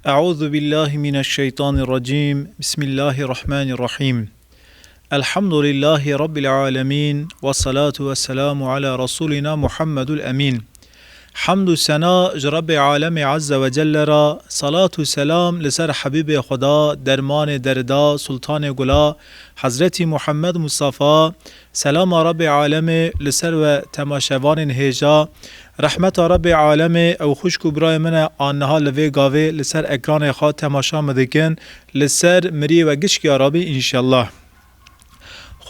أعوذ بالله من الشيطان الرجيم بسم الله الرحمن الرحيم الحمد لله رب العالمين والصلاة والسلام على رسولنا محمد الأمين حمد سنا رب عالم عز وجل را صلاة و سلام لسر حبیب خدا درمان دردا سلطان گلا حضرت محمد مصطفى سلام رب عالم لسر و تماشوان هجا رحمت رب عالم او خوشکو برای من آنها لوی گاوه لسر اکران خواه تماشا مدکن لسر مری و گشک عربی انشالله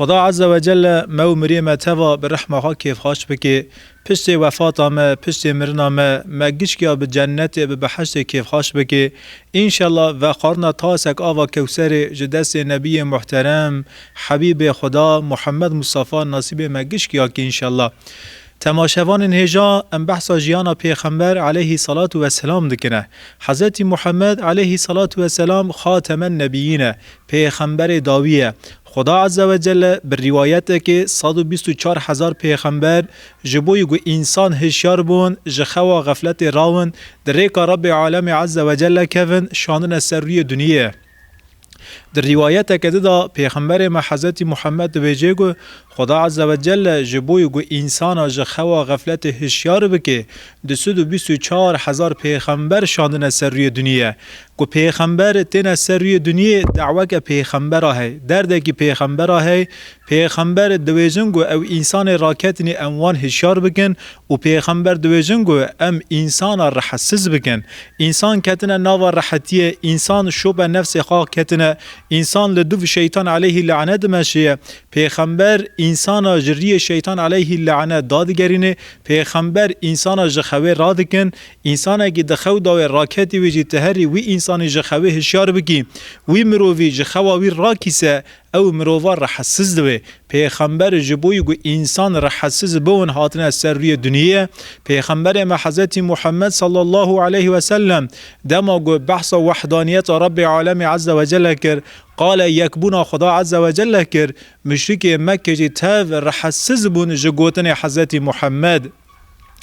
خدا عز و جل مو مریم توا به رحمه ها کیف خاش بکی پشت وفات ما پشت مرنا ما گشکیا به جنت به بحشت کیف خاش بکی انشالله و قارنا تاسک آوا کوسر جدست نبی محترم حبیب خدا محمد مصطفى نصیب ما گشکیا که انشالله تماشوان هجا ام بحث جیانا پیغمبر علیه صلاة و سلام دکنه حضرت محمد علیه صلاة و سلام خاتم النبیین پیغمبر داویه خدا عز و جل بر روایت که 124,000 پیغمبر جبوی گو انسان هشیار بون جخوا غفلت راون در ریکا رب عالم عز و جل کون شانن سروی دنیه در روایت که دا پیغمبر ما حضرت محمد ویجه گو خدا عز و جل جبوی گو انسان جخوا غفلت هشیار بکه 224,000 پیغمبر شاندن سروی دنیا گو پیغمبر تین سروی دنیا دعوه که پیغمبر های درده که پیغمبر های پیغمبر دویجن گو او انسان راکتنی اموان هشیار بکن و پیغمبر دویجن گو ام انسان رحسز بکن انسان کتنه ناو رحتیه انسان شوب نفس خواه کتنه انسان لدو شیطان علیه لعنت مشیه پیغمبر انسان جری شیطان علیه لعنت دادگرینه پیغمبر انسان جخوه رادکن انسان اگه دخو داوی راکتی ویجی تهری وی انسان جخوه هشیار بکی وی مرووی جخوه وی راکیسه او مرووار رحسز دوه پیغمبر جبوی گو انسان رحسز بون هاتنه سروی دنیا پیغمبر ما حضرت محمد صلی الله علیه و سلم دما گو بحث وحدانیت رب عالم عز و جل کر قال یکبونا خدا عز و جل کر مشرک مکه جی تاو رحسز بون جگوتن حضرت محمد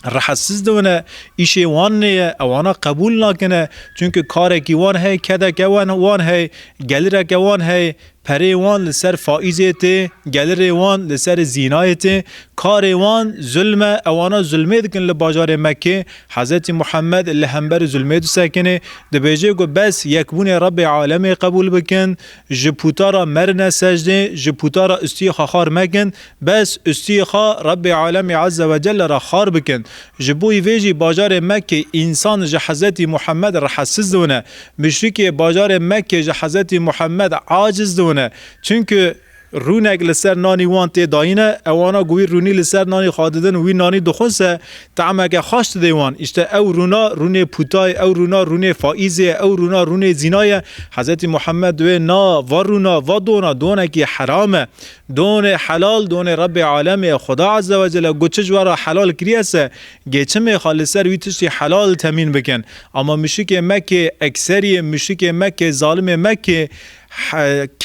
رحسز دونه ایشه وان نه اوانا قبول نکنه چونکه کار کی وان هی کدا کی وان هی گلره کی وان هی پری وان لسر فائزیت گلر وان لسر زینایت کار وان ظلم اوانا ظلمه دکن لباجار مکه حضرت محمد لهمبر ظلمه دو سکنه دبیجه گو بس یکبون رب عالم قبول بکن جپوتارا مرن سجده جپوتارا استیخا خار مکن بس استیخا رب عالم عز و جل را خار بکن جبوی ویجی باجار مکه انسان جه حضرت محمد را حسز دونه مشرک باجار مکه جه حضرت محمد عاجز دونه چونکه رونک لسر نانی وان تی داینه اوانا گوی رونی لسر نانی خاددن وی نانی دخونسه تعمک خاشت دیوان اشته او رونا رونه پوتای او رونا رونه فائزه او رونا رونه زینای حضرت محمد دوی نا و رونا و دونا که حرامه دون حلال دون رب عالم خدا عز و جل گوچه جوارا حلال کریسه گیچه می خالصر وی تشتی حلال تمین بکن اما مشرک مکه اکثری مشرک مکه ظالم مکه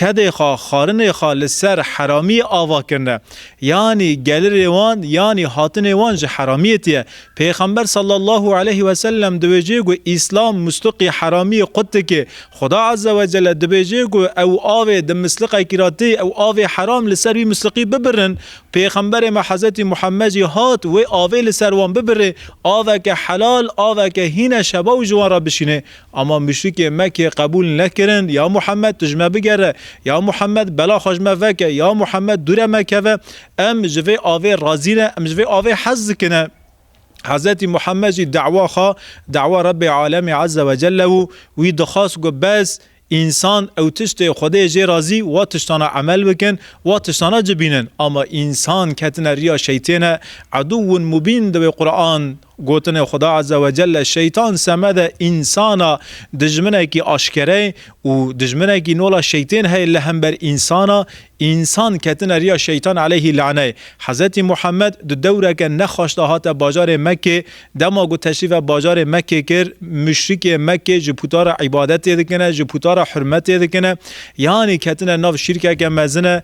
کده خواه خارن خواه لسر حرامی آوا کرنه یعنی گلر وان یعنی حاطن وان جه حرامیتیه پیغمبر صلی الله علیه و سلم دویجه گو اسلام مستقی حرامی قد که خدا عز و جل دویجه گو او آوه دم مسلقه کراتی او آوه حرام لسر وی مسلقی ببرن پیغمبر ما حضرت محمد هات و آوه لسر وان ببره آوه که حلال آوه که هین شبا و جوان را بشینه اما مشرک مکه قبول نکرن یا محمد تجمع بگره یا محمد بلا خجمه وکه یا محمد دوره مکه و ام جوه آوه رازینه ام جوه آوه حز کنه حضرت محمد جی دعوه رب عالم عز و جل و وی دخواست گو بس انسان او تشت خدا جی رازی و تشتانا عمل بکن و تشتانا جبینن اما انسان کتن ریا شیطان عدو مبین دو قرآن گوتن خدا عز و جل شیطان سمد انسانا دجمنه کی آشکره و دجمنه کی نولا شیطان های لهمبر انسانا انسان کتن ریا شیطان علیه لعنه حضرت محمد دو دوره که نخواشته هات باجار مکه دما گو تشریف باجار مکه کر مشرک مکه جپوتار عبادت دکنه جپوتار حرمت دکنه یعنی کتن ناف شرکه که مزنه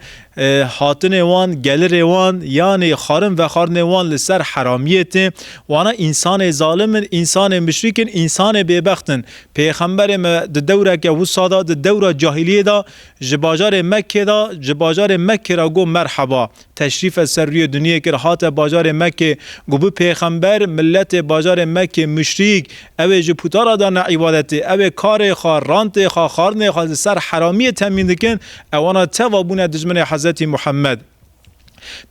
هاتن وان گلر وان یعنی خارن و خارن وان لسر حرامیت وانا انسان ظالم، انسان مشرک، انسان ببختن. پیغمبر ما د دوره که وسادا د دوره جاهلیه دا جباجار مکه دا جباجار مکه را گو مرحبا تشریف سری دنیا که هات باجار مکه گو بو پیغمبر ملت باجار مکه مشرک او جپوتارا دا عبادت او کار خار رانت خار خارن خار سر حرامی تامین دکن اوانا توابون دجمن حضرت محمد.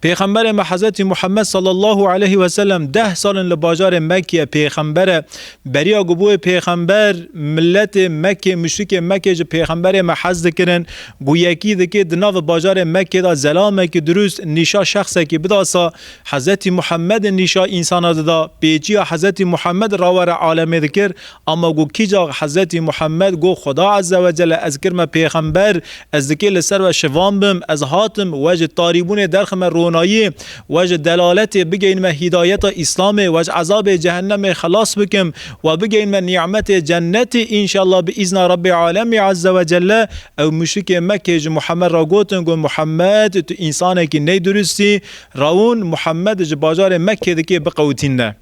پیغمبر ما حضرت محمد صلی الله علیه و سلم 10 سال لباجار مکه پیغمبر بریا گبو پیغمبر ملت مکه مشرک مکه ج پیغمبر ما حض کرن گو یکی دکه دناو باجار مکه دا زلامه که درست نیشا شخصه که بداسا حضرت محمد نیشا انسان دا بیجی حضرت محمد راور عالم ذکر اما گو کیجا حضرت محمد گو خدا عز و جل از کرم پیغمبر از ذکر لسر و شوام بم از هاتم وجه طاریبون درخم رونایی وجه دلالت بگین ما هدایت اسلام وجه عذاب جهنم خلاص بکم و بگین ما نعمت جنت انشاءالله باذن رب العالمین عز و جل او مشرک مکه محمد را گوتن گو محمد تو انسانه که نی درستی راون محمد ج بازار مکه دکی بقوتینه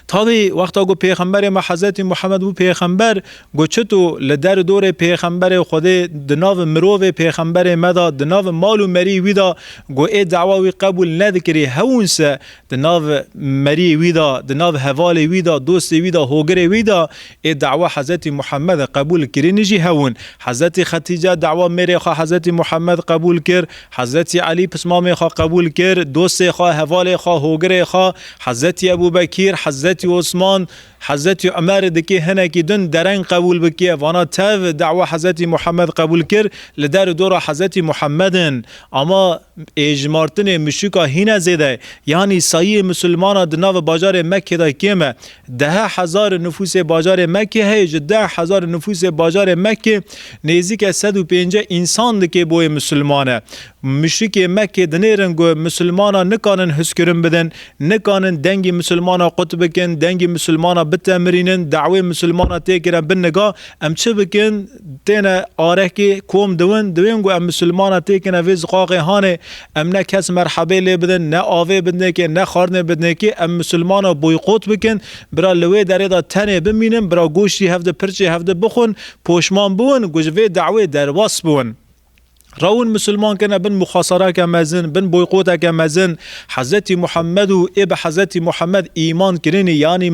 تابی وقتا گو پیغمبر ما حضرت محمد بو پیغمبر گو چطو لدر دور پیغمبر خود دناو مروو پیغمبر مدا دناو مالو مری ویدا گو ای دعواوی قبول ندکری هونسه دناو مری ویدا دناو حوال ویدا دوست ویدا هوگر ویدا ای دعوا حضرت محمد قبول کری نجی هون حضرت خدیجه دعوا مری خواه حضرت محمد قبول کر حضرت علی پسمام خواه قبول کر دوست خواه حوال خواه هوگر خواه حضرت ابو بکر حضرت عثمان حضرت عمر دکی هنه کی دن درنگ قبول بکی وانا تاو دعوه حضرت محمد قبول کر لدر دور حضرت محمدن اما اجمارتن مشرکا هینه زیده یعنی سایه مسلمان دناو باجار مکه دا کمه 10,000 نفوس باجار مکه هیج 10,000 نفوس باجار مکه نزدیک 150 انسان دکی بوی مسلمانه مشرک مکه دنیرنگو مسلمانا نکانن حسکرن بدن نکانن دنگی مسلمانا قطب بکن دنگی مسلمانا بتمرینن دعوی مسلمانا تیکرن بن نگاه ام چه بکن تینا آره که کوم دوین گو ام مسلمانا تیکن ویز قاقی هانه ام نه کس مرحبه لی بدن نه آوه بدنه که نه خارنه بدنه که ام مسلمانا بویقوت بکن برا لوی داره دا تنه بمینن برا گوشی هفته پرچی هفته بخون پوشمان بون گوشوی دعوی درواس بون راون مسلمان کنه بن مخاصره که مزن بن بویقوت که مزن حضرت محمد و اب حضرت محمد ایمان کرینی یعنی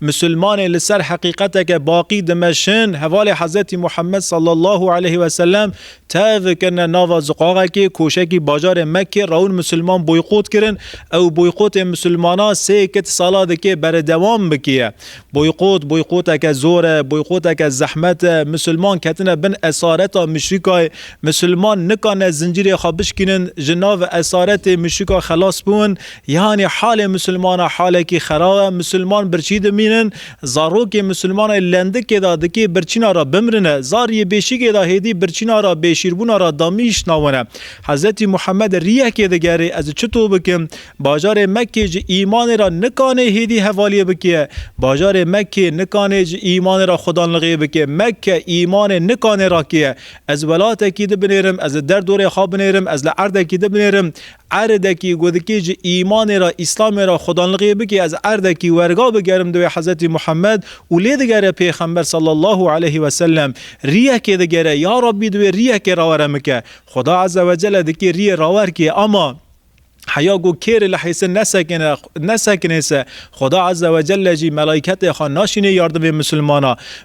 مسلمان لسر حقیقت که باقی دمشن حوال حضرت محمد صلی الله علیه و سلم تاو کنه ناو زقاقه که کوشه کی باجار مکه راون مسلمان بویقوت کرن او بویقوت مسلمانا 3 ساله که بر دوام بکیه بویقوت که زور بویقوت که زحمت مسلمان کتنه بن اسارت مشرکای مسلمان نکانه زنجیر خوابش کنن جناب اسارت مشرکا خلاص بون یعنی حال مسلمان حاله کی خراب مسلمان برچید مینن زارو که مسلمان لنده که داده که برچینا را بمرنه زاری بیشی که دا هدی برچینا را بیشیربونا را دامیش ناونه حضرت محمد ریه که دگره از چطور بکم باجار مکه ج ایمان را نکانه هدی حوالی بکیه باجار مکه نکانه ج ایمان را خدا لغی بکیه مکه ایمان نکانه را کیه از ولات کی بنیرم از در دور خواب بنیرم از لعرد کی بنیرم عرد کی گودکی ج ایمان را اسلام را خدا لغی بکی از عرد کی ورگا بگرم دو حضرت محمد ولید گره پیغمبر صلی الله علیه و سلم ریه که دگره یا ربی دو ریه که راورم که خدا عز و جل دکی ریه راور که اما حیا گو کیر لحیس نسکنه خدا عز و جل جی ملائکت خان ناشینه یاردم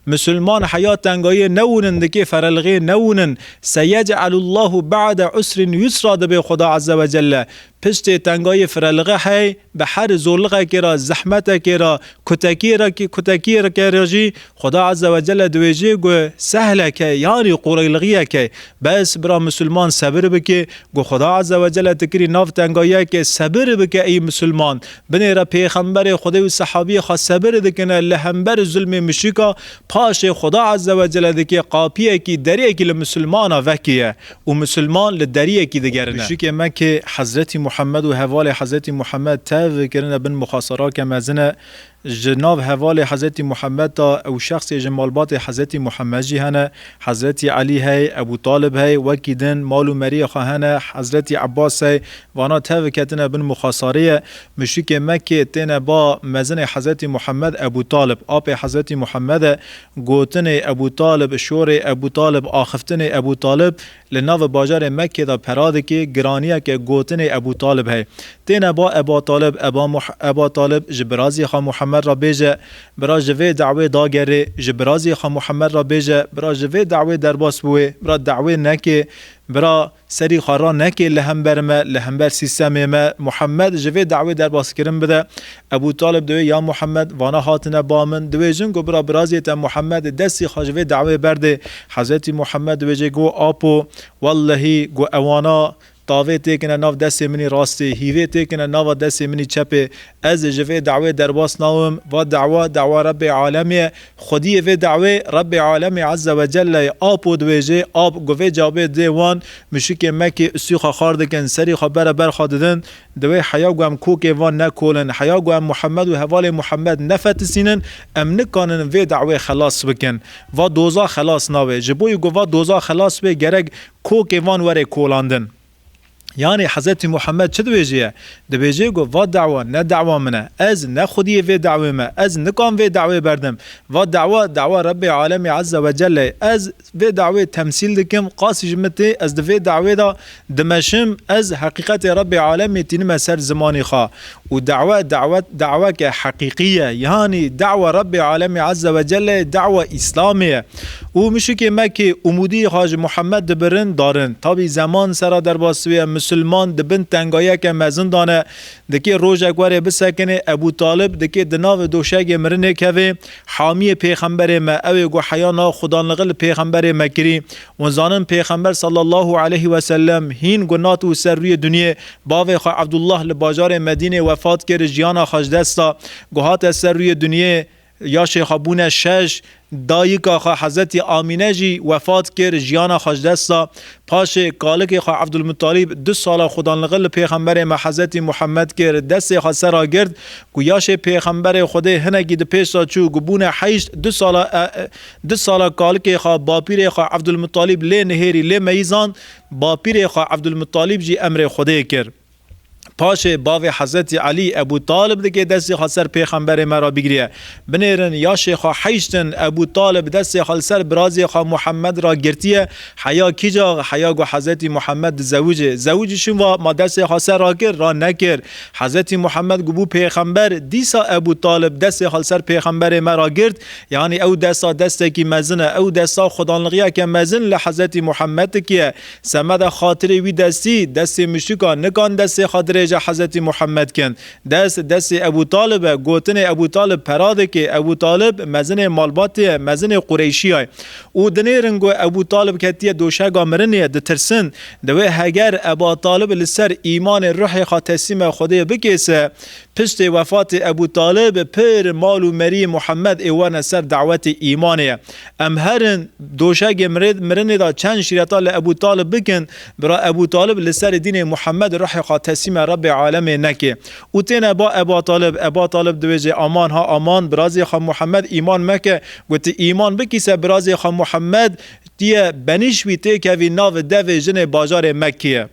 مسلمان حیات تنگایی نونن دکی فرلغی نونن سیجعل الله بعد عسر یسرا دبی خدا عز و جل پشت تنگای فرلغه های به هر زورلغه که را زحمت که را کتکی را که راجی خدا عز و جل دویجه گو سهله که یعنی قریلغیه که بس برا مسلمان صبر بکه گو خدا عز و جل تکری ناف تنگایی که صبر بکه ای مسلمان بنی را پیغمبر خدا و صحابی خوا صبر دکنه لهمبر ظلم مشرکا پاش خدا عز و جل دکه قاپیه کی دریه کی لمسلمان وکیه و مسلمان لدریه کی دگرنه مشرک مکه حضرت محمد و حوال حضرت محمد تاو کرنه بن مخاصره که مزنه جناب حوال حضرت محمد تا او شخص جمالبات حضرت محمد جی هنه حضرت علی هی ابو طالب هی وکیدن مالو مری خواهنه حضرت عباس هی وانا تاوکتنه بن مخاصاریه مشرک مکه تنه با مزن حضرت محمد ابو طالب آپ حضرت محمد گوتن ابو طالب شور ابو طالب آخفتن ابو طالب لناو باجار مکه دا پراده که گرانیه که گوتن ابو طالب هی تنه با ابا طالب ابا طالب جبرازی خوا محمد را بیجه برا جوه دعوه داگره جبرازی خوا محمد را بیجه برا جوه دعوه درباس بوه برا دعوه نکه برا سری خارا نکه لهمبر ما لهمبر سیستم ما محمد جوه دعوه درباس کرن بده ابو طالب دوه یا محمد وانا هاتنه بامن دوه جنگو برا برازیت محمد دستی خواجوه دعوه برده حضرت محمد دوه جه گو آپو واللهی گو اوانا تاوه تکنه ناو دست منی راسته هیوه تکنه ناو دست منی چپه از جوه دعوه درباس ناوم و دعوه رب عالمی خودی و دعوه رب عالمی عز و جل آب و دویجه آب گوه جابه دیوان مشک مکی سیخا خاردکن سری خبر برخاددن دوی حیا گوهم کوک وان نکولن حیا گوهم محمد و حوال محمد نفتسینن ام نکانن و دعوه خلاص بکن و دوزا خلاص ناوه جبوی گوه دوزا خلاص به گرگ کوک وان وره کولاندن یعنی حضرت محمد چه دویجه؟ دویجه گو و دعوه نه دعوه منه از نه خودی و دعوه ما از نکام و دعوه بردم و دعوه رب عالم عز و جل از و دعوه تمثیل دکم قاسی جمته از دو دعوه دا دمشم از حقیقت رب عالم تینم سر زمانی خواه و دعوه که حقیقیه یعنی دعوه رب عالم عز و جل دعوه اسلامیه و میشه که مکه امودی حاج محمد دبرن دارن تابی زمان سرا در باسوی مسلمان دبن تنگایه که مزن دانه دکی روژک وره بسکنه ابو طالب دکی دناو دوشک مرنه که حامی پیغمبر ما او گو حیانا خدا نقل پیغمبر مکری ونزانن پیغمبر صلی الله علیه و سلم هین گنات و سر روی دنیا باوی خواه عبدالله لباجار مدینه وفات کرد جیانا خوش دستا گوهات سر روی دنیا یا شیخ ابون شش دایکا خوا حضرت آمینه جی وفات کرد جیانا خوش دستا پاش کالک خوا عبدالمطالب 2 سال خدا نقل پیغمبر ما حضرت محمد کرد دست خوا سرا گرد گویاش پیغمبر خدا هنگی ده پیش چو گبون حیشت 2 سال کالک خوا باپیر خوا عبدالمطالب لی نهیری لی میزان باپیر خوا عبدالمطالب جی امر خدا کرد پاش باوی حضرت علی ابو طالب دکه دستی خالسر پیغمبر مرا بگیریه بنیرن یا شیخ حیشتن ابو طالب دستی خالسر برازی خوا محمد را گرتیه حیا کی جا حیا گو حضرت محمد زوجشون و ما دستی خالسر را گر را نکر حضرت محمد گبو پیغمبر دیسا ابو طالب دستی خالسر پیغمبر مرا گرت یعنی او دستا کی مزنه او دستا خدانلغیه که مزن لحضرت محمد کیه سمد خاطر وی دستی مشکا نکان دستی خاطر حضرت محمد کن دست ابو طالب گوتن ابو طالب پراده که ابو طالب مزن مالبات مزن قریشی های او دنیرنگو ابو طالب کتیه دوشگا مرنیه ده ترسن دوه هگر ابو طالب لسر ایمان روح خوا تسلیم خوده بکیسه پشت وفات ابو طالب پر مال و مری محمد ایوان سر دعوت ایمانه ام هرن دوشگ مرنه دا چند شریطا لابو طالب بکن برا ابو طالب لسر دین محمد روح خوا تسلیم رب عالم نکه او تینا با ابا طالب دویجه امان ها امان برازی خوا محمد ایمان مکه گوتی ایمان بکیسه برازی خوا محمد دیه بنیشوی تی که وی ناو دو جن باجار مکیه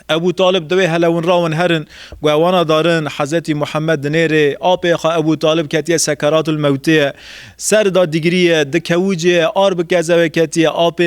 ابو طالب دوی هلون راون هرن گوانا دارن حضرت محمد نيره آب خا ابو طالب کتیه سکرات الموتیه سر دا دیگریه دکوجه آر بکزه کتیه آب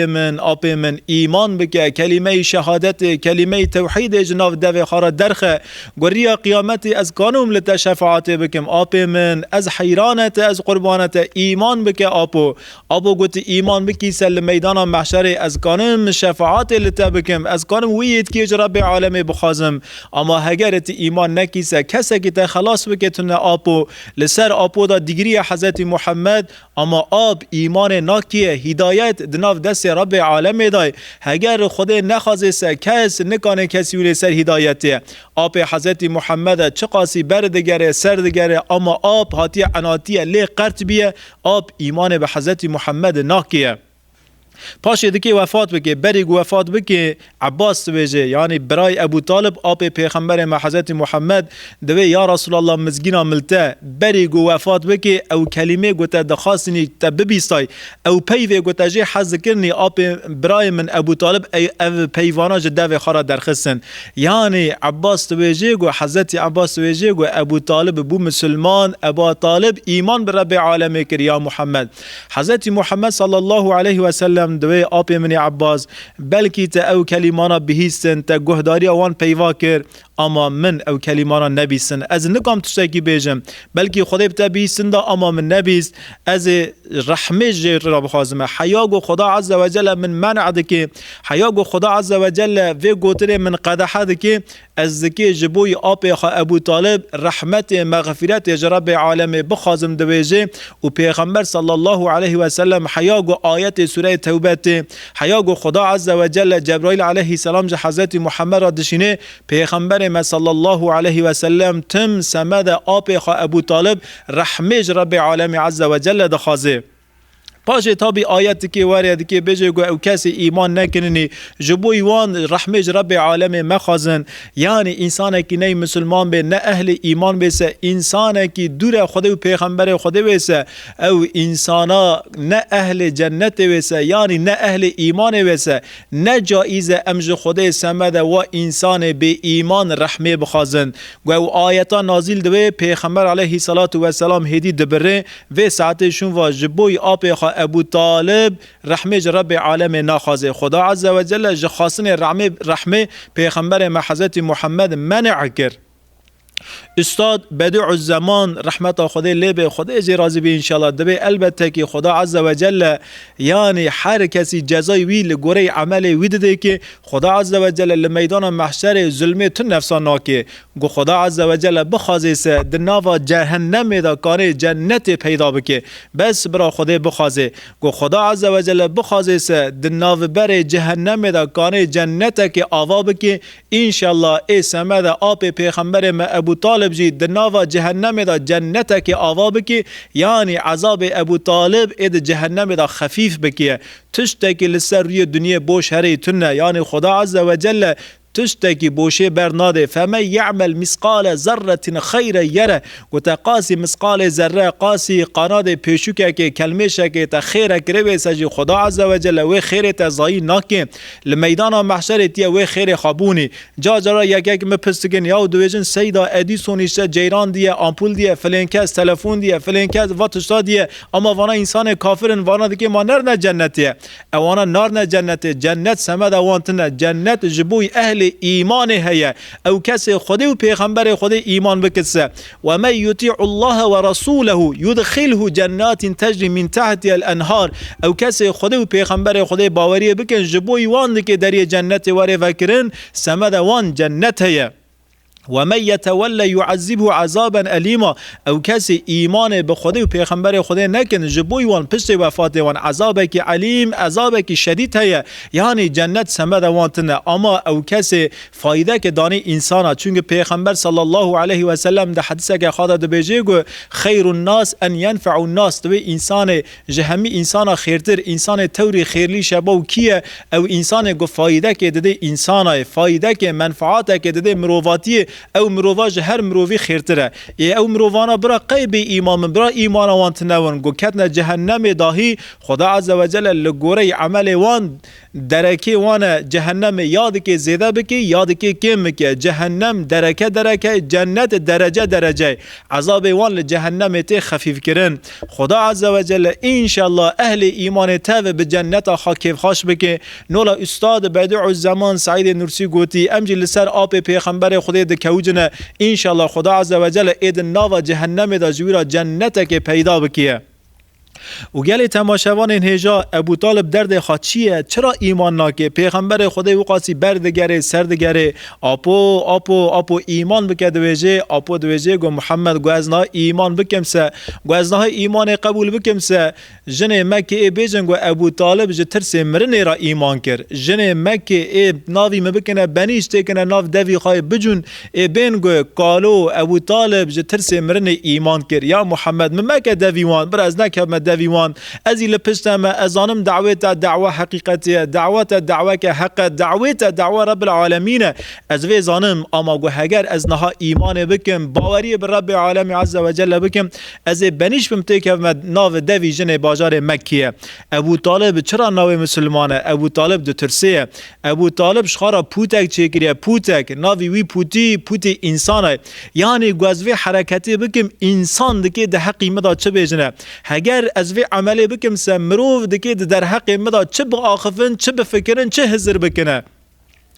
من ایمان بکه کلمه شهادت کلمه توحید جناب دوی خارا درخه گوریا قیامت از کانوم لتشفاعت بکم آب من از حیرانت از قربانت ایمان بکه آبو گوت ایمان بکی سل میدان محشر از کانوم شفاعت لتبکم از کانوم وید که رب عالم بخوازم اما هگرت ایمان نکیسه کسی که تا خلاص بکتونه آبو لسر آبو دا دیگری حضرت محمد اما آب ایمان ناکیه هدایت دناف دست رب عالم دای هگر خود نخوازه سه کس نکانه کسی ولی سر هدایته آب حضرت محمد چه قاسی بردگره سردگره اما آب هاتی عناتیه لی قرط بیه آب ایمان به حضرت محمد ناکیه پاشه دکی وفات بکی بری گو وفات بکی عباس تویجه یعنی برای ابو طالب آب پیغمبر ما حضرت محمد دوی یا رسول الله مزگینا ملته بری گو وفات بکی او کلمه گوته دخواستنی تببیستای او پیوه گوته جه حز کرنی آب برای من ابو طالب او پیوانا جده خارا درخستن یعنی عباس تویجه گو حضرت عباس تویجه گو ابو طالب بو مسلمان ابو طالب ایمان به رب عالمه کر یا محمد حضرت محمد صلی الله علیه و سلم دوی آب من عباس بلکی تا او کلمانا بهیستن تا گهداری آوان پیوا کر اما من او کلمانا نبیستن از نکام تشتاکی بیجم بلکی خدا بتا بهیستن دا اما من نبیست از رحمه جیر را بخوازم حیاگو خدا عز و جل من منع دکی حیاگو خدا عز و جل وی گوتره من قدحه دکی از دکی جبوی آب خا ابو طالب رحمت مغفرت رب عالم بخوازم دویجه و پیغمبر صلی الله علیه و سلم حیاگو آیت سوره توبه حیاگو خدا عز و جل جبرائیل علیه السلام حضرت محمد را دشینه پیغمبر ما صلی الله علیه و سلم تم سمد آب خا ابو طالب رحمه رب عالم عز و جل دخوازه پاشه تابی آیت که وارد که بجه گو او کسی ایمان نکننی جبوی وان رحمه رب عالم مخازن یعنی انسان که نه مسلمان به نه اهل ایمان بیسه انسان که دور خدا و پیغمبر خدا بیسه او انسانا نه اهل جنت بیسه یعنی نه اهل ایمان بیسه نه جایزه امج خدا سمد و انسان به ایمان رحمه بخازن گو او آیتا نازل دوی پیغمبر علیه الصلاة و السلام هدی دبره و ساعتشون و جبوی آب ابو طالب رحمه رب عالم ناخوازه خدا عز و جل جخاصن رحمه پیغمبر ما حضرت محمد منع کرد استاد بدیع الزمان رحمت خدا لیبه خدا اجی راضی بی انشالله دبی البته که خدا عز و جل یعنی هر کسی جزای وی لگوره عمل وی ده که خدا عز و جل لمیدان محشر ظلمه تو نفسان ناکه گو خدا عز و جل بخوازه سه دناوا جهنم دا کانه جنت پیدا بکه بس برا خدا بخوازه گو خدا عز و جل بخوازه سه دناو بر جهنم دا کانه جنت که آوا بکه انشالله ای سمد آب پیغمبر ما ابو طالب جی دناوا جهنم دا جنت که آوا بکی یعنی عذاب ابو طالب اید جهنم دا خفیف بکیه تشتکی لسر روی دنیا بوش هری تنه یعنی خدا عز و جل تشتكي بوشي برناده فما يعمل مثقال ذره خير يره وتقاسي مثقال ذره قاسي قناده پیشوکه که کلمه شکه تا خیر کرے سجی خدا عز و جل و خیر تا زای ناکه لمیدان محشر تی و خیر خابونی جا جرا یک مپستگن یا دوجن سیدا ادیسونیش جیران دی امپول دی فلنکس تلفن دی فلنکس واتشتا دی اما وانا انسان کافرن وانا دیگه ما نر نه جنتیه وانا نار نه جنت جنت سمد وانتنه جنت جبوی اهل ایمان هيا او کسی خدا و پیغمبر خدا ایمان بکسه و من یطیع الله و رسوله يدخله جنات تجري من تحتها الانهار او کسی خدا و پیغمبر خدا باوری بکن جبوی وان که در جنت واره فکرن سمد وان جنت هيا ومن يتولى يعذبه عذابا أليما او کسی ایمان به خدا و پیغمبر خدا نکن جبوی وان پشت وفات وان عذابك علیم عذابك شدید هيا یعنی جنت سمد وانتنه اما او کسی فایده که دانی انسان چون پیغمبر صلی الله علیه و سلم ده حدیثه که خدا ده بجه گو خیر الناس ان ينفع الناس دوی انسان جهمی انسان خیرتر انسان توری خیرلی شبا و کیه او انسان گو فایده که ده انسان فایده که منفعات که ده مروواتی او مروواج هر مرووی خیرتره او مروانا برا قیب ایمان برا ایمان وانت نون گو کتن جهنم داهی خدا عز و جل لگوره عمل وان درکه وان جهنم یاد که زیده بکی یاد که کم که جهنم درکه جنت درجه عذاب وان لجهنم تی خفیف کرن خدا عز و جل انشالله اهل ایمان تاو به جنت خاکیف خاش بکی نولا استاد بدیع الزمان سعید نورسی گوتی امجی لسر آب پیغمبر خدا دکوجنه انشالله خدا عز و جل اید ناو جهنم دا جویرا جنت که پیدا بکیه و گلی تماشاوان این هجا ابو طالب درد خواه چیه؟ چرا ایمان ناکه؟ پیغمبر خدای وقاسی بردگره سردگره آپو ایمان بکه دویجه آپو دویجه گو محمد گو ازنها ایمان بکمسه گو ازنها ایمان قبول بکمسه جن مکه ای بیجن گو ابو طالب جه ترس مرنه را ایمان کر جن مکه ای ناوی مبکنه بنیش تکنه ناو دوی خواه بجون ای بین گو قالو ابو طالب جه ترس مرنه ایمان کر یا محمد مکه دوی وان بر از نکه نویوان ازی لپشتم ازانم دعوت دعوه حقیقتی دعوت دعوه که حق دعوت دعوه رب العالمین از وی زانم اما گو هگر از نها ایمان بکم باوری به رب العالمین عز و جل بکم از بنیش بمته که ناو دوی جن بازار مکیه ابو طالب چرا ناو مسلمانه ابو طالب دو ترسیه ابو طالب شخارا پوتک چیکریه پوتک ناوی وی پوتی انسانه یعنی گوزوی حرکتی بکم انسان دکی ده حقی مدا چه بیجنه هگر از وی عملی بکم سه مروف دکی در حقی مدا چه بآخفن چه بفکرن چه حضر بکنه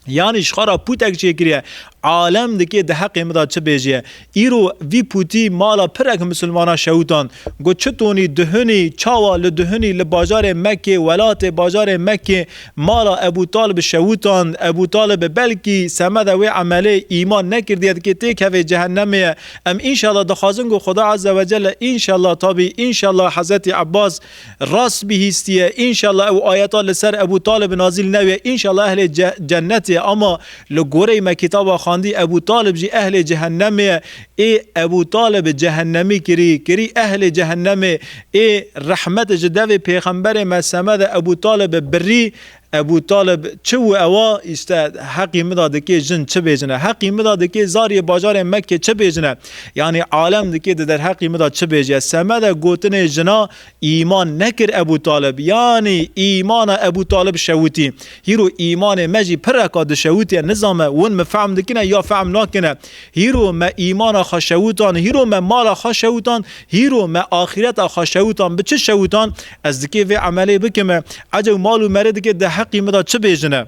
یعنی شخارا پوتک چیکریه عالم دکی ده حق مدا چه بیجیه ایرو وی پوتی مالا پرک مسلمانا شوتان گو چطونی دهنی چاوا لدهنی لباجار مکه ولات باجار مکه مالا ابو طالب شوتان ابو طالب بلکی سمد وی عمله ایمان نکردید که تیک هفه جهنمه ام انشالله دخوازن گو خدا عز و جل انشالله تابی انشالله حضرت عباس راست بهستیه انشالله او آیتا لسر ابو طالب نازل نویه انشالله اهل جنته اما لگوره مکتابا خاندی ابو طالب جی اهل جهنمه ای ابو طالب جهنمی کری اهل جهنمه ای رحمت جدوی پیغمبر مسمد ابو طالب بری ابو طالب چو اوا است حقی مداد که جن چه بیجنه حقی مداد که زاری بازار مکه چه بیجنه یعنی عالم دکی در حقی مداد چه بیجه سمد گوتن جنا ایمان نکر ابو طالب یعنی ایمان ابو طالب شوتی هیرو ایمان مجی پرکاد شوتی نظام ون مفهم دکنه یا فهم نکنه هیرو ما ایمان خشوتان هیرو ما مال خشوتان هیرو ما آخرت خشوتان به چه شوتان از دکی و عملی بکمه عجو مالو مرد که حقی مدا چه بیجنه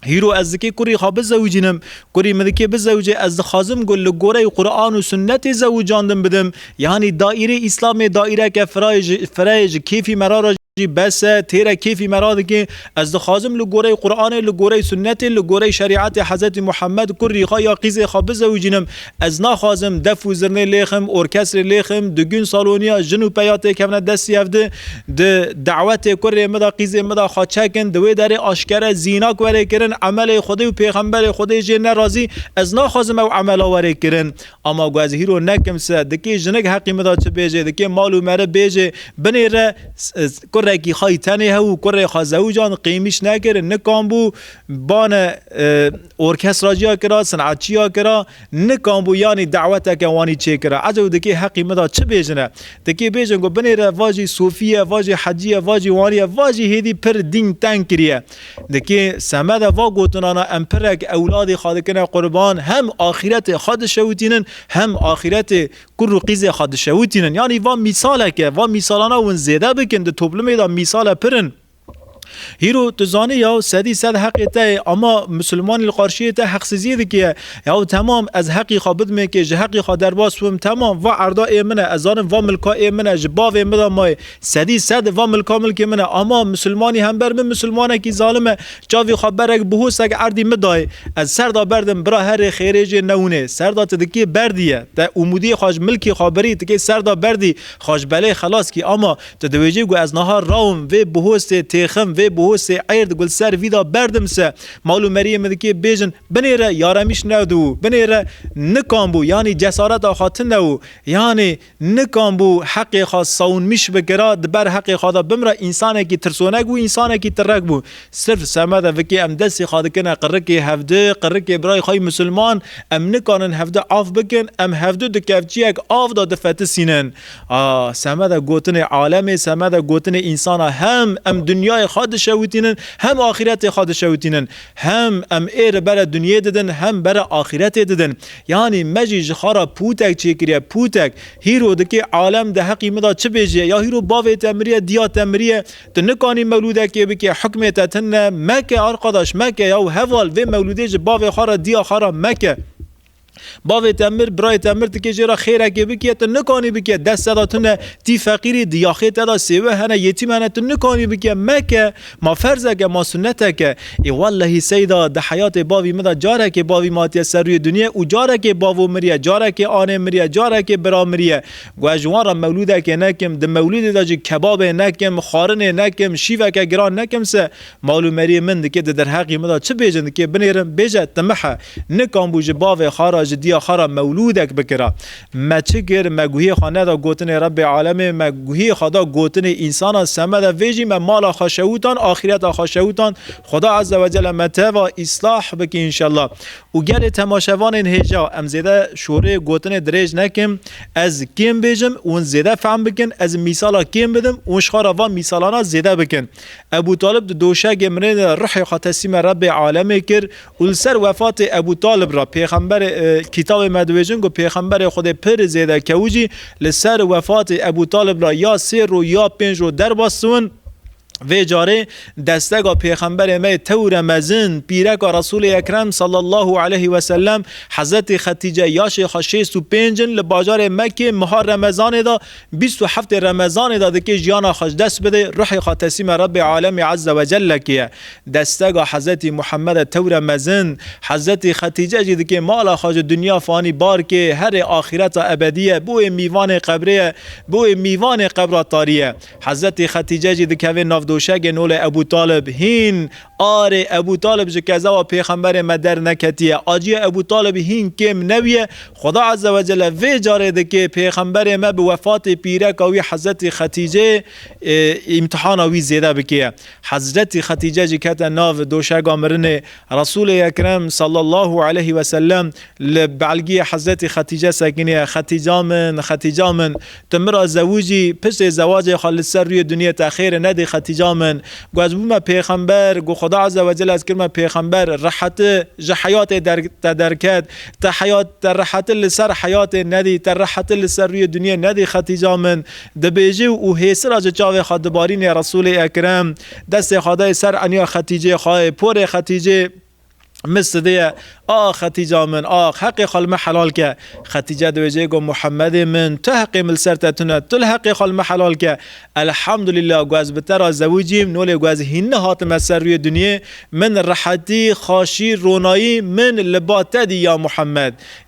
هیرو از دکی کری خواب زوجینم کری مدکی بزوجه از خازم گل گوره قرآن و سنت زوجاندم بدم یعنی دایره اسلام دایره که فرایج کیفی مرا بس تیرا کیفی مراد که از خازم لگوره قرآن لگوره سنت لگوره شریعت حضرت محمد کری خوایا قیز خواب زوجینم از نخوازم دف و زرنه لیخم ارکستر لیخم دگون سالونیا جنو پیاته که دستی افده دعوت کری مدا قیز مدا خواچکن دوی در آشکره زیناک وره کرن عمل خودی و پیغمبر خودی جه نرازی از نخوازم او عمل وره کرن اما گوز هیرو نکم سه دکی جنگ حقی مدا چه بیجه دکی مالو مره بیجه بنیره کره کی خواهی تنه هو کره خواه زوجان قیمیش نکره نکام بو بان ارکستراجیا کرا صنعتچیا کرا نکام بو یعنی دعوت که وانی چه کرا عجب دکی حقی مدا چه بیجنه دکی بیجن گو بنیره واجی صوفیه واجی حجیه واجی وانیه واجی هیدی پر دین تنگ کریه دکی سمده وا گوتنانا امپرک اولاد خادکنه قربان هم آخرت خاد شوتینن هم آخرت کرو قیز خاد شوتینن یعنی وا مثاله که وا مثالانا ون زیده بکن ده توبلمه دا مثال پرن هیرو تزانی یا سدی صد حقیقته اما مسلمان القارشیه ته حق سزیده که یا تمام از حقی خابد می که حقی خا در باسم تمام و عرضا ایمنه ازان و ملکا ایمنه جباو ایمنه مای سدی صد و ملکا ملک منه اما مسلمانی هم بر من مسلمانه کی ظالمه جاوی خبرک بهوس اگ اردی مدای از سردا بردم برا هر خیرج نونه سردا تدکی بردیه ته عمودی خاج ملکی خبری تکی سردا بردی خاج بله خلاص کی اما تدویجی گو از نهار راوم و بهوس تخم و بهوس عرض گل سر ویدا بردم سه مالو مریم دکی بیجن بنیره یارمیش نودو بنیره نکامبو یعنی جسارت آخات نو یعنی نکامبو حق خاص صون میش بگراد بر حق خدا بمره انسان کی ترسونه گو انسان کی ترک بو صرف سمده وکی ام دستی خاد کنه قرکی هفده قرکی برای خای مسلمان ام نکانن هفده آف بکن ام هفده دکفچی یک آف داده فتسینن سمده گوتن عالم سمده گوتن انسان هم ام دنیای خاد شوتینن هم آخرت خاد شوتینن هم ام ایر بر دنیا ددن هم بر آخرت ددن یعنی مجی خارا پوتک چیکریه پوتک هیرو دکی عالم ده حقی مدا چه بیجه یا هیرو باوی تمریه دیا تمریه تو نکانی مولوده که بکی حکمت تن مکه ارقاداش مکه یا هوال و مولوده جه باوی خارا دیا خارا مکه باوی تمر برای تمر تکی جرا خیره که بکی تو نکانی بکی دست دادتونه تی فقیری دیاخی تدا سیوه هنه یتیم هنه تو نکانی بکی مکه ما فرزه که ما سنته که ای والله سیدا ده حیات باوی مدا جاره که باوی ماتی سر روی دنیا و جاره که باوو مریه جاره که آنه مریه جاره که برا مریه گوجوان را مولوده که نکم ده مولوده دا جی کباب نکم خارنه نکم شیوه که گران نکم سه مالو مریه من ده که در حقی مدا چه بیجن که بنیرم بیجه تمحه نکام بوج باوی خارا را جدیا خارا مولودک بکرا ما چگر مگوهی خانه دا گوتن رب عالم مگوهی خدا گوتن انسان سمد ویجی ما مال خشوتان آخرت خشوتان خدا عز و جل متوا اصلاح بک انشالله و گل تماشوان هجا ام زیده شوره گوتن دریج نکم از کیم بیجم اون زیده فهم بکن از مثالا کیم بدم اون شخارا و مثالانا زیده بکن ابو طالب دوشه گمرین روح خاتسیم رب عالم کر ولسر وفات ابو طالب را پیغمبر کتاب مدویجن گو پیغمبر خود پر زیده کوجی لسر وفات ابو طالب را یا 3 رو یا 5 رو در باستون و جاره دستگاه پیغمبر ما تور مزن پیرک رسول اکرم صلی الله علیه و سلم حضرت خدیجه یاش خشیست و پنجن لباجار مکه ماه رمضان دا 27 رمضان دا که جانا خوش دست بده روح خاتسیم رب عالم عز و جل که دستگاه حضرت محمد تور مزن حضرت خدیجه جد که مال خوش دنیا فانی بار که هر آخرت ابدیه بو میوان قبره بو میوان قبر طاریه حضرت خدیجه جد که ناف دوشگ نول ابو طالب هین آره ابو طالب جکزا و پیغمبر مدر نکتیه آجی ابو طالب هین کم نویه خدا عز و جل وی جاره ده که پیغمبر ما به وفات پیرک وی حضرت خدیجه امتحان وی زیده بکیه حضرت خدیجه جکت ناف دوشگ آمرن رسول اکرم صلی الله علیه و سلم لبعلگی حضرت خدیجه سکنیه خدیجه من تمر زوجی پس زواج خالص سر روی دنیا تاخیر ندی خدیجه من گوز بوم پیغمبر گو خدا عز و جل از کلمه پیغمبر راحت ج حیات درکت تا حیات در راحت لسر حیات ندی در راحت لسر روی دنیا ندی خدیجه من دبیجی و هیسر از چاو خدبارین رسول اکرم دست خدای سر انیا خدیجه خواه پور خدیجه مستدیه خدیجه من حق خلم حلال که خدیجه دوجه گو محمد من تو حق مل سرتتونه تو حق خلم حلال که الحمدلله گوز بتر زوجیم نول گوز هینه هاتم سر روی دنیا من راحتی خاشی رونایی من لباتدی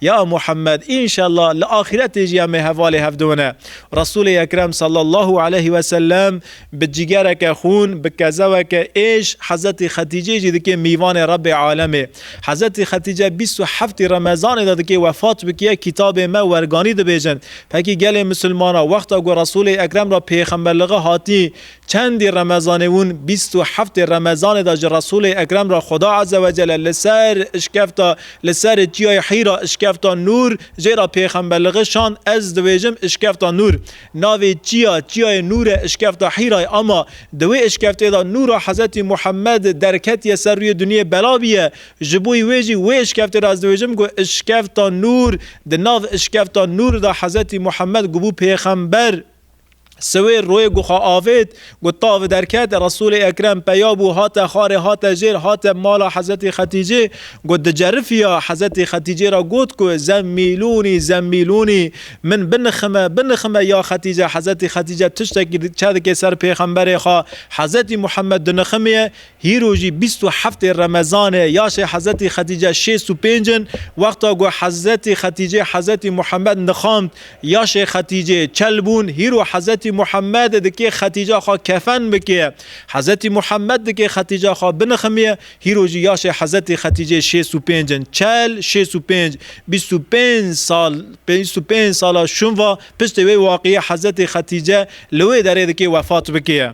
یا محمد انشالله لآخرت جیام حواله هفدونه رسول اکرم صلی الله علیه و سلم بجیگر که خون بکزا که ایش حضرت خدیجه جدی که میوان رب عالمه حضرت خدیجه 27 رمضان داد که وفات بکیه کتاب ما ورگانی ده بیجن پاکی گل مسلمانا وقتا گو رسول اکرم را پیغمبر لغا هاتی چند رمضان اون 27 رمضان داد رسول اکرم را خدا عز و جل لسر اشکفتا لسر جیای حیرا اشکفتا نور جیرا پیغمبر لغا شان از ده بیجم اشکفتا نور ناوی جیای نور اشکفتا حیرا اما دوی اشکفتا دا نور حضرت محمد درکتی سر روی دنیا بلا بیه جبوی ویجی و اشکفت را از دویجم گو اشکفت نور ده ناو اشکفت نور دا حضرت محمد گو پیغمبر سوی روی گو آوید گو تاو درکت رسول اکرم پیابو هات خار هات جیر هات مالا حضرت خدیجه گو دجرفیا حضرت خدیجه را گوت کو زمیلونی من بنخمه یا خدیجه حضرت خدیجه تشتکی چه که سر پیغمبر خواه حضرت محمد دنخمه هیروجی 27 رمضان یاش حضرت خدیجه 65 وقتا گو حضرت خدیجه حضرت محمد نخامد یاش خدیجه چلبون هیرو حضرت محمد دکی خدیجه خواه کفن بکیه حضرت محمد دکی خدیجه خواه بنخمیه هیروجی یاش حضرت خدیجه 65 65 25 سال شنوا پشت وی واقعی حضرت خدیجه لوی داره دکی وفات بکیه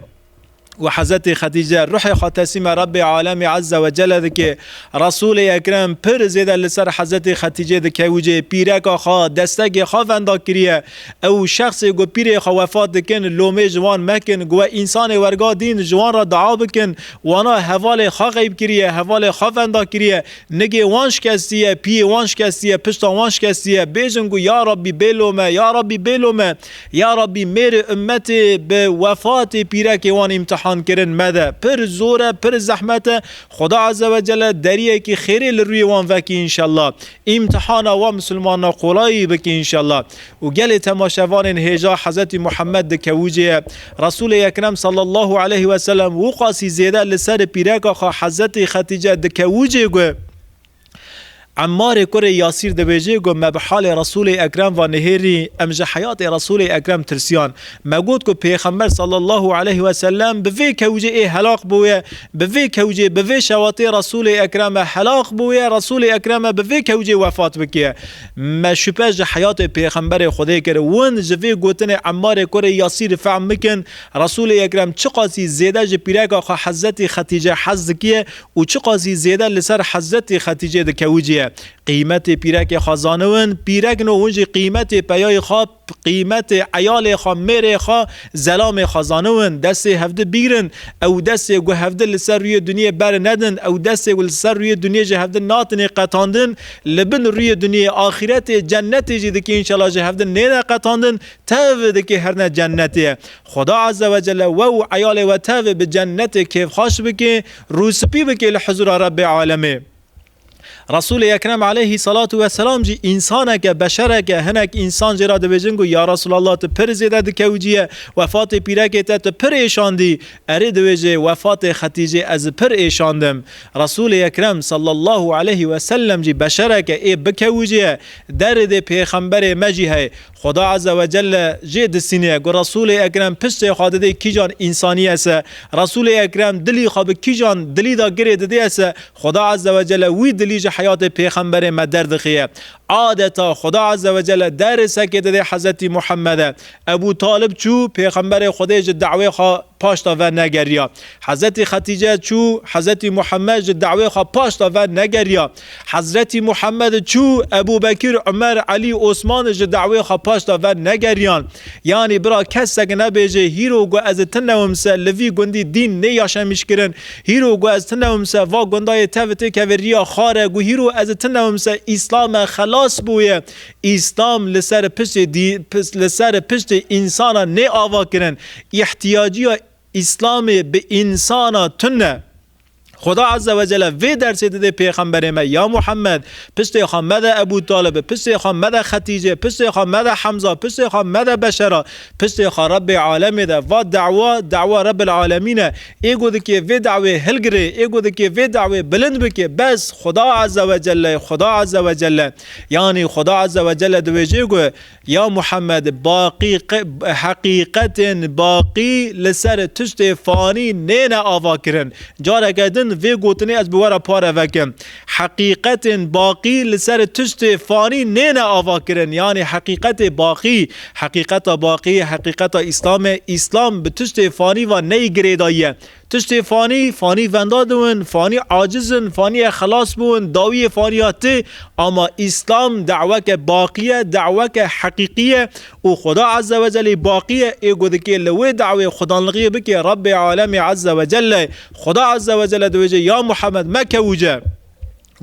و حضرت خدیجه روح خاتسیم رب عالم عز و جل دکه رسول اکرم پر زیده لسر حضرت خدیجه دکه وجه پیرک خواه دستگ خواه وندا کریه او شخص گو پیر خواه وفات دکن لومه جوان مکن گو انسان ورگا دین جوان را دعا بکن وانا حوال خواه غیب کریه حوال خواه وندا کریه نگه وانش کستیه پی وانش کستیه پشتا وانش کستیه بیجن گو یا ربی بلومه یا ربی میر امت به وفات پیرک وان امتحان کرن مده پر زوره پر زحمت خدا عز و جل دریه که خیری لروی وان وکی انشالله امتحان و مسلمان قولایی بکی انشالله و گل تماشوان هجا حضرت محمد دکوجه رسول اکرم صلی الله علیه و سلم وقاسی زیده لسر پیرک آخا حضرت خدیجه دکوجه گوه عمار کور یاسیر دبیجه گو ما به حال رسول اکرم و نهری امج حیات رسول اکرم ترسیان مگود کو پیغمبر صلی الله علیه و سلم به وی کوجه هلاک بوه به وی کوجه به وی شواتی رسول اکرم هلاک بوه رسول اکرم به وی کوجه وفات بکیه ما شپج حیات پیغمبر خدای کرد ون جوی گوتن عمار کور یاسیر فهم مکن رسول اکرم چه قاسی زیده ج پیرک آخا حضرت خدیجه حز کیه و چه قاسی زیده لسر حضرت خدیجه د کوجه قیمت پیرک خزانون پیرک نو ونج قیمت پیای خواب قیمت عیال خوا میر خوا زلام خزانون دست هفته بیرن او دست گو هفته لسر روی دنیا بر ندن او دست گو لسر روی دنیا جه هفته ناتن قطاندن لبن روی دنیا آخرت جنت جده که انشالله جه هفته نیده قطاندن تاو ده که هرنه جنته خدا عز و جل و عیال و تاو به جنت کیف خاش بکه روسپی بکه لحضور رب عالمه رسول اکرم علیه صلاة و سلام جی انسانه که بشره که هنک انسان جرا دبیجنگو یا رسول الله تو پر زیده دکوجیه وفات پیرکه تو پر ایشاندی اره دویجه وفات خدیجه از پر ایشاندم رسول اکرم صلی الله علیه و سلم جی بشره که ای بکوجیه درد پیغمبر مجیه خدا عز و جل جی دسینه گو رسول اکرم پشت خادده کی جان انسانی است رسول اکرم دلی خواب کی جان دلی دا گره دده است خدا عز و جل وی دلی حیات پیغمبر مدرد خیه عادتا خدا عز و جل در سکت ده حضرت محمد ابو طالب چو پیغمبر خودش دعوی خواه پاشتا و نگریا حضرت خدیجه چو حضرت محمد دعوی خواه پاشتا و نگریا حضرت محمد چو ابو بکر عمر علی عثمان دعوی خواه پاشتا و نگریان یعنی برا کس که نبیجه هیرو گو از تنومسه لوی گندی دین نیاشمیش کرن هیرو گو از تنومسه و گندای تفته که ریا خاره گو هیرو از تنومسه اسلام خلاص بویه اسلام لسر پشت انسان نه آوا کرن احتیاجی اسلام به انسان تنه خدا عز و جل وی درس داده پیغمبر ما یا محمد پشت خامد ابو طالب پشت خامد خدیجه پشت خامد حمزه پشت خامد بشرا پشت خا رب عالم ده و دعوا رب العالمین ایگو ده که وی دعوه هلگره ایگو ده که وی دعوه بلند بکه بس خدا عز و جل یعنی خدا عز و جل دویجه گو یا محمد باقی حقیقت باقی لسر تشت فانی نه آوا کرن جاره کردن وی گوتنی از بوارا پاره وکم حقیقت باقی لسر تشت فانی نه آوا کرن یعنی حقیقت باقی حقیقت اسلام به تشت فانی و نی گریدایه تشت فانی وندادون فانی عاجزن فانی خلاص بون داوی فانیات اما اسلام دعوه باقیه دعوه حقیقیه و خدا عز و جل باقیه ایگو دکی لوی دعوه خدا لغیه بکی رب عالم عز و جل خدا عز و جل دویجه یا محمد مکوجه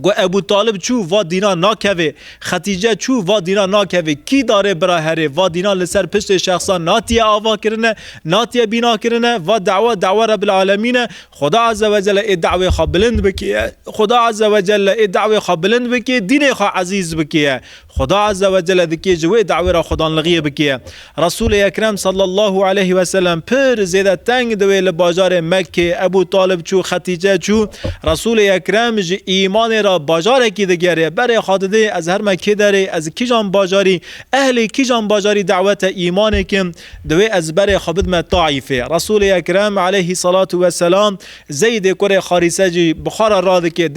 گو ابو طالب چو و دینا ناکوه خدیجه چو و دینا ناکوه کی داره برا هره و دینا لسر پشت شخصا ناتیه آوا کرنه ناتیه بینا کرنه و دعوه رب العالمین خدا عز و جل ای دعوه خواه بلند بکیه خدا عز و جل ای دعوه خواه بلند بکیه دین خواه عزیز بکیه خدا عز و جل دکی جوی دعوه را خدا لغیه بکیه رسول اکرم صلی الله علیه و سلم پر زیده تنگ دوی لباجار مکه ابو طالب چو خدیجه چو رسول اکرم جی ایمان را باجار کی دگره برای خاطره از هر مکه داره از کی جان باجاری اهل کی جان باجاری دعوت ایمان کم دوی از برای خدمت طائفه رسول اکرم علیه صلوات و سلام زید کره خاریسه جی بخار راده که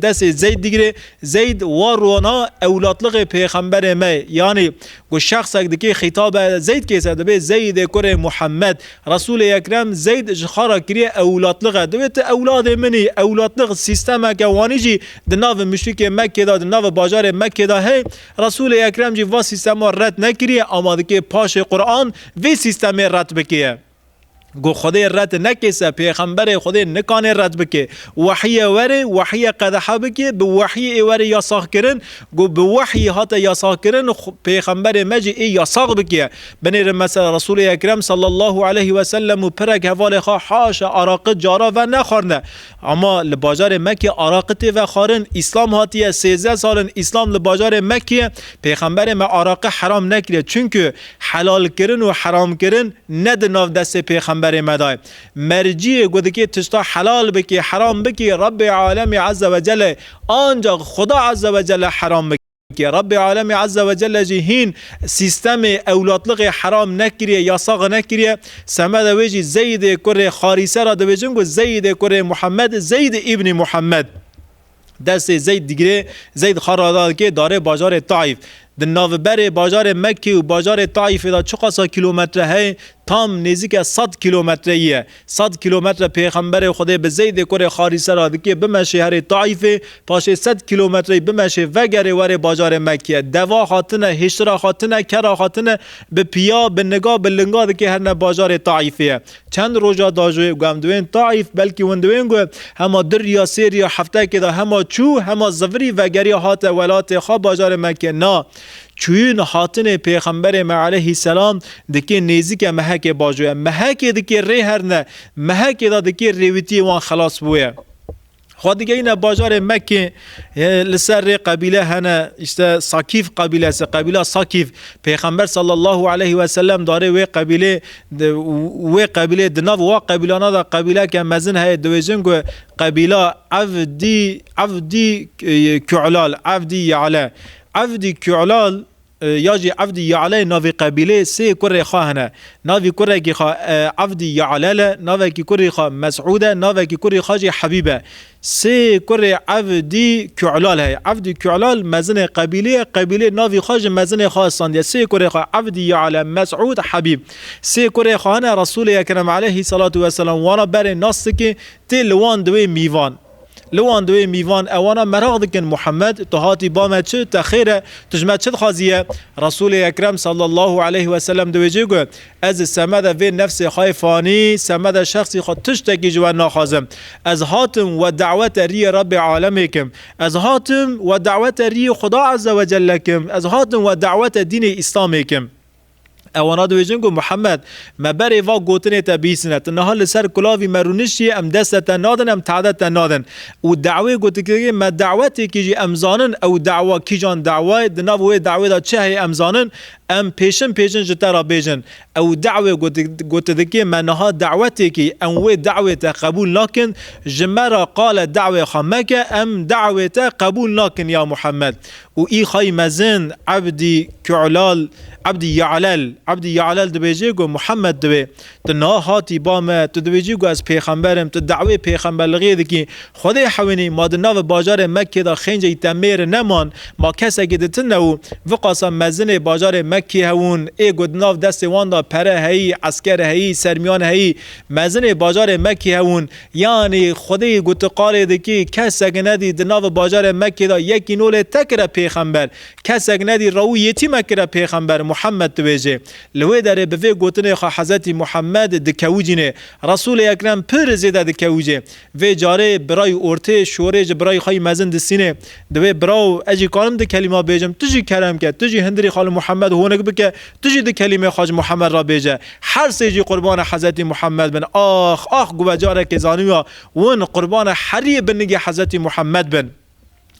دست زید دیگره زید و رونا اولادلق پیغمبر ما یعنی گو شخص که خطاب زید که زده به زید کره محمد رسول اکرم زید خارا کری اولادلق دویت اولاد منی اولادلق سیستم گوانیجی ناو مشرک مکه دا ناو باجار مکه دا ہے رسول اکرم جی وا سیستم رد نکریه آماده که پاش قرآن وی سیستم رد بکیه گو خدای رد نکیسه پیغمبر خدای نکانه رد بکه وحی وره وحی قدحه بکه به وحی وره یاساق کرن گو به وحی هات یاساق کرن پیغمبر مجی ای یاساق بکه بنیر مثلا رسول اکرم صلی الله علیه و سلم و پرک حوال خواه حاش عراق جارا و نخارنه اما لباجار مکه عراق تی و خارن اسلام هاتیه 13 سالن اسلام لباجار مکه پیغمبر ما عراق حرام نکره چونکه حلال کرن و حرام کرن ند ناو دست پیغمبر پیغمبر مدای مرجی گوده که تشتا حلال بکی حرام بکی رب عالم عز و جل آنجا خدا عز و جل حرام بکی که رب عالم عز و جل جهین سیستم اولادلق حرام نکریه یا ساغ نکریه سمد ویجی زید کره خاریسه را دویجنگو زید کره محمد زید ابن محمد دست زید دیگره زید خاراداد که داره بازار طائف در ناوبر بازار مکه و بازار طائف دا چقدر کیلومتر ہے تام نزدیک 100 کیلومتریه 100 کیلومتر پیغمبر خدا به زید کره خاریسه را که به شهر طائف پاش 100 کیلومتری بمشه وگره ور بازار مکه دوا خاطنه هشرا خاطنه کرا خاطنه به پیا به نگاه به لنگا که هر بازار طائفه چند روزا داجو گم دوین طائف بلکه وندوین گو هم در یا سری یا هفته که دا هم چو هم زوری وگری هات ولات خا بازار مکه نه چون حاطن پیغمبر ما علیه السلام دکی نزدیک محک باجوه محک دکی ری هر نه محک دا دکی ریویتی وان خلاص بویه خود دیگه این بازار مکه لسر قبیله هنه اشته ساکیف قبیله است قبیله ساکیف پیغمبر صلی الله علیه و سلم داره و قبیله دناو و قبیله نادا قبیله که مزن های دویجنگو قبیله عبدی کعلال عبدی کعلال یاجی عبدی یعلی ناوی قبیله سه کره خواهنه ناوی کره کی خواه عبدی یعلی ناوی کی کره خواه مسعوده ناوی کی کره خواه حبیبه سه کره عبدی کعلال ہے عبدی کعلال مزن قبیله ناوی خواه مزن خواستان سه کره خواه عبدی یعلی مسعود حبیب سه کره خواهنه رسول اکرم علیه الصلاة والسلام وانا بر ناس که تلوان دوی میوان لوان دوی میوان اوانا مراغ دکن محمد تو هاتی بامه چه تخیره تجمع چه خازیه رسول اکرم صلی الله علیه و سلم دوی جگو از سمد و نفس خایفانی سمد شخصی خود تشتکی جوان ناخازم از هاتم و دعوت ری رب عالمکم از هاتم و دعوت ری خدا عز و جلکم از هاتم و دعوت دین اسلامکم اوانا دویجنگو محمد مبری وا گوتنه تا بیسنت نهال سر کلاوی مرونشی ام دست نادن ام تعدد نادن و دعوی گوتی که ما دعوتی که جی امزانن او دعوا کی جان دعوی دناوی دعوی دا چه هی امزانن ام پیشن جترا بیجن او دعوی گوتی که ما نها دعوتی که ام وی دعوی تا قبول نکن جمرا قال دعوی خامک ام دعوی تا قبول نکن یا محمد و ای خای مزن عبدی کعلال عبدی یعلل دویجی گو محمد دوی تنها هاتی بامه تو دویجی گو از پیغمبرم تو دعوی پیغمبر لغیده که خودی حوینی ما دناو بازار مکه دا خینجی تمیر نمان ما کسی که دتنو وقاسا مزن بازار مکه هون ای گو دناو دست وان دا پره هی عسکر هی سرمیان هی مزن بازار مکه هون یعنی خودی گو تقاله ده که کسی که ندی دناو بازار مکه دا یکی نول تکره پیغمبر کسی که ندی رو یتیم کره پیغمبر محمد تویجه لوی داره به گوتنه خوا حضرت محمد دکوجینه رسول اکرم پر زیده دکوجه و جاره برای ارته شورج برای خواهی مزن دستینه دوی براو اجی کارم ده کلمه بیجم تجی کرم که تجی هندری خال محمد هونک بکه تجی ده کلمه خواج محمد را بیجه هر سیجی قربان حضرت محمد بن آخ گوه جاره که زانویا ون قربان حری بنگی حضرت محمد بن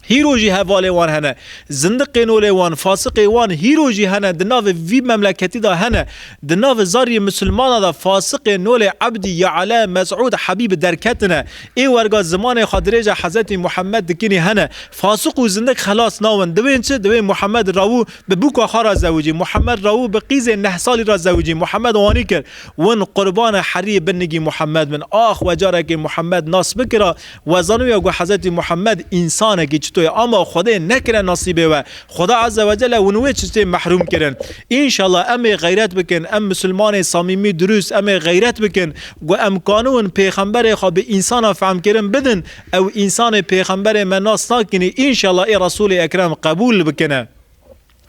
هیروجی حواله وان هنه زندق نوله وان فاسق وان هیروجی هنه دناو وی مملکتی دا هنه دناو زاری مسلمان دا فاسق نوله عبدی یعلا مسعود حبیب درکتنه ای ورگا زمان خادریج حضرت محمد دکینی هنه فاسق و زندق خلاص ناون دوین چه دوین محمد راو به بوکا خارا زوجی محمد راو به قیز 9 سالی را زوجی محمد وانی کرد ون قربان حری بنگی محمد من آخ و جاره که محمد ناس بکره و زانوی گو حضرت محمد انسانه که تو اما خدا نکره نصیبه و خدا عز و جل ونوی چیزی محروم کردن ان شاء الله ام غیرت بکن ام مسلمان صمیمی درست ام غیرت بکن و ام قانون پیغمبر خو به انسان فهم کردن بدن او انسان پیغمبر مناس نکنی ان شاء الله ای رسول اکرم قبول بکنه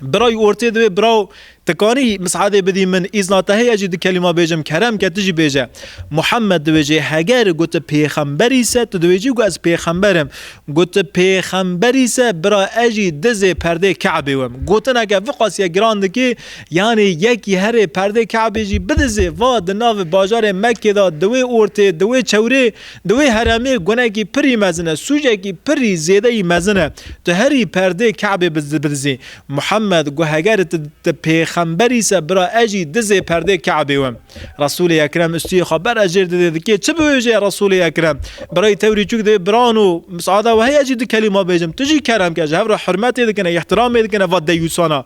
برای ورته دو برای تکانی مساعده بدی من ایزناته اجید کلمه بیجم کرم که تجی بیجه محمد دویجه هگر گوت پیغمبری سه تو دویجه گو از پیغمبرم گوت پیغمبری سه برای اجید دز پرده کعبه وم گوتن اگه وقاسی گراند که یعنی یکی هر پرده کعبه جی بدزه و دناو بازار مکه دا دوی ورته دوی چوره دوی حرمه گونه کی پری مزنه سوجه کی پری زیده مزنه تو هری پرده کعبه بدزه محمد گو هگر پیغمبری س برا اجی دز پرده کعبه و رسول اکرم استی خبر اجر ده که چه بوجه رسول اکرم برای توری چوک ده برانو مساعده و هی اجی ده کلمه بجم تجی کرم که هف را حرمت ده کنه احترام ده کنه و دیوسانا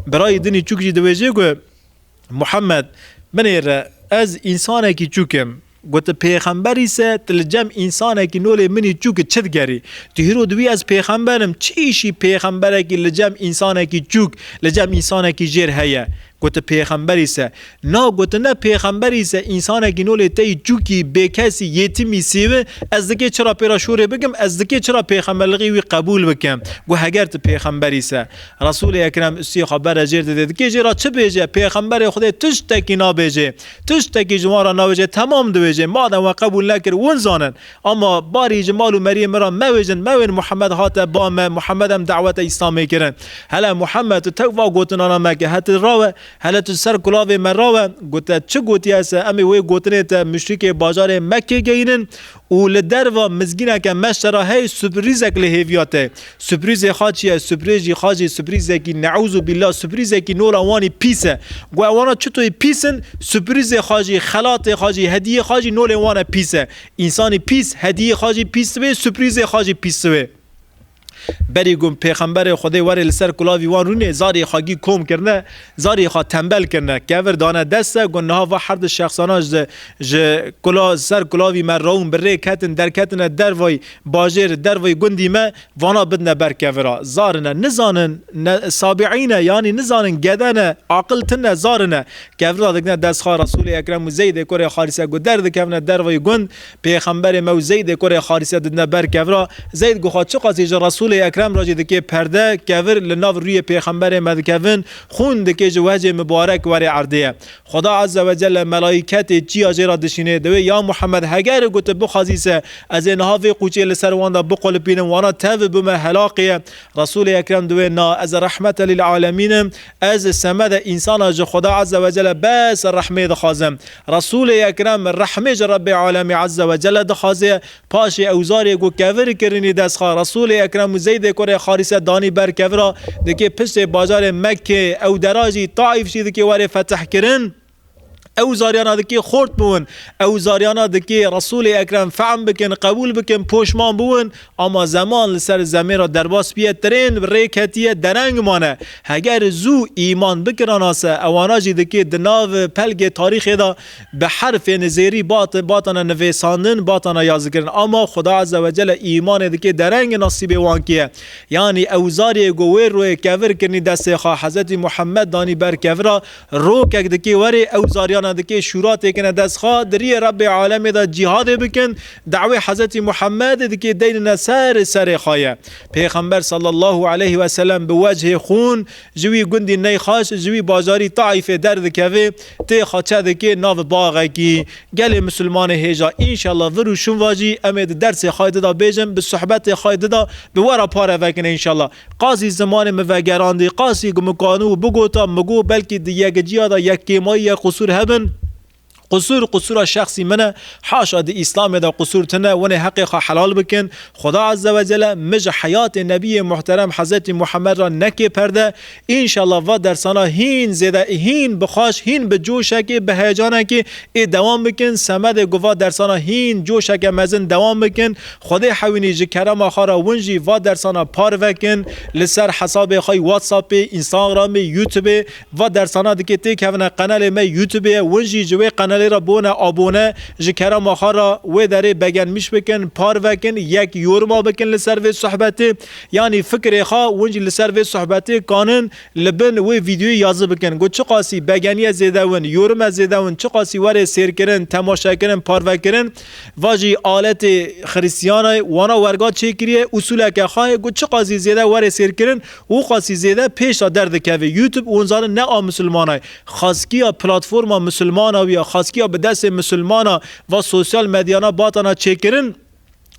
برای دنی چوک جی دوجه گو محمد منیر از انسانه کی چوکم گوت پیغمبری س تلجم انسانه کی نول منی چوک چت گری تهرو دوی از پیغمبرم چیشی پیغمبره کی لجم انسانه کی چوک لجم انسانه کی جر هيا گوت پیغمبری س نا گوت نه پیغمبری س انسانه کی نول تی چوکی به کسی یتیمی سیو از دکی چرا پیراشوره بگم از دکی چرا پیغمبرلی وی قبول بکم گو هگر ت پیغمبری س رسول اکرم اسی خبر اجر ده کی جرا چه بهجه پیغمبر خدا تش تکی نا بهجه تش تکی جوارا نا بهجه تمام دوجه مادام قبول نکر ون زانن اما باری جمال و مریم را موجن موین محمد هات با محمدم دعوت اسلام کرن هلا محمد تو گوتنا مکه هت راو هلا تو سر کلاو مراو گوت چه گوتی است امی وی گوتنه ته مشرک بازار مکه گینن و لدر و مزگینه که مشترا هی سورپرایز کله هیویاته سورپرایز خاچی سورپرایز خاجی سورپرایز کی نعوذ بالله سورپرایز کی نولوانی پیسه گو وانا چطوری پیسن سورپرایز خاجی خلاط خاجی هدیه خاجی نولوانه پیسه انسان پیس هدیه خاجی پیس به سورپرایز خاجی پیس به بری گم پیغمبر خدا ور لسر کلاوی وان رونه زاری خاگی کوم کرنه زاری خا تنبل کرنه کور دانه دسته گناه و حرد شخصانا ج کلا سر کلاوی من راون بره کتن در کتن دروای باجر دروای گندی ما وانا بدنه بر کورا زارنه نزانن سابعینه یعنی نزانن گدنه عقل تنه زارنه کورا دگنه دست خا رسول اکرم زید کره خالصه گو درد کونه دروای گند پیغمبر مو زید کره خالصه دنه بر کورا زید گو خا چه قاضی رسول اکرم راجع دکی پرده کور لناو روی پیغمبر مدکون خون دکی جوجه مبارک ور عرضه خدا عز و جل ملائکت چی اجرا دشینه دوی یا محمد هگر گوت بخازیسه از اینها و قوچه لسر واندا بقول بینم وانا تو بم هلاقه رسول اکرم دوی نا از رحمت للعالمین از سمد انسان از خدا عز و جل بس رحمت خازم رسول اکرم رحمت رب العالمین عز و جل دخازه پاش اوزار گو کور کرنی دست رسول اکرم زید کره خالصه دانی بر کورا دکی پشت بازار مکه او دراجی طائف شید که واره فتح کرن او زاریانا دکی خورد بون او زاریانا دکی رسول اکرم فهم بکن قبول بکن پوشمان بون اما زمان لسر زمین را درباس بیه ترین ریکتیه درنگ مانه اگر زو ایمان بکراناسه اوانا جی دکی دناو پلگ تاریخ دا به حرف نزیری باتانا نویساندن باتانا یاز کرن اما خدا عز و جل ایمان دکی درنگ نصیب وانکیه یعنی او زاری گویر روی کور کرنی دست خواه حضرت محمد دانی بر کورا رو که دکی وری او زاریان دکی شورات کنه دست خواه دری رب عالم دا جهاد بکن دعوی حضرت محمد دکی دین سر خواهی پیغمبر صلی الله علیه و سلم به وجه خون جوی گندی نی خاش جوی بازاری طائف درد کوی تی خاچه دکی ناو باغه کی گل مسلمان هجا انشالله ورو شون واجی امید درس خواهد دا بیجم به صحبت خواهد دا به ورا پاره وکن انشالله قاضی زمان موگراندی قاضی مکانو بگوتا مگو بلکی دیگه جیادا یک کیمایی قصور هبن قصور شخصی منه حاشا دی اسلام دا قصور تنه ونه حقیقا حلال بکن خدا عز و جل مج حیات نبی محترم حضرت محمد را نکی پرده انشالله و درسانا هین زیده هین بخواش هین به جوشکی به هیجانه که دوام بکن سمد گوا درسانا هین جوشک مزن دوام بکن خدا حوینی جی کرم خارا ونجی و درسانا پار وکن لسر حساب خواهی واتساپ اینستاگرام یوتیوب و درسانا دکی تیک هفنه قنال ما یوتیوب ونجی جوی قنال را بونه آبونه جکرا مخارا و داره بگن میش بکن پار وکن یک یورما بکن لسر و صحبتی یعنی فکر خوا ونج لسر و صحبتی کانن لبن و ویدیو یازه بکن گو چه قاسی بگنی زیده ون یورما زیده ون چه قاسی وره سیر کرن تماشا کرن پار وکن واجی آلت خریستیانای وانا ورگا چه کریه اصول که خواه گو چه قاسی زیده وره سیر کرن و قاسی زیده پیش درد که یوتیوب اونزار نه مسلمانای خاصکی پلتفرم مسلمانا و خاصکی به دست مسلمانا و سوشال مدیانا باتانا چکرن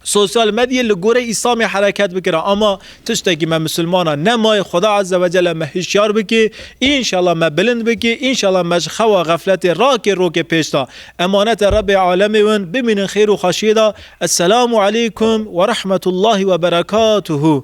سوشال مدیا لگوره اسلام حرکت بکره اما تشتکی ما مسلمانا نمای خدا عز و جل مهشیار بکی انشالله ما بلند بکی انشالله مش خوا غفلت راک روک پیشتا امانت رب العالمین بمین خیر و خشیدا السلام علیکم و رحمت الله و برکاته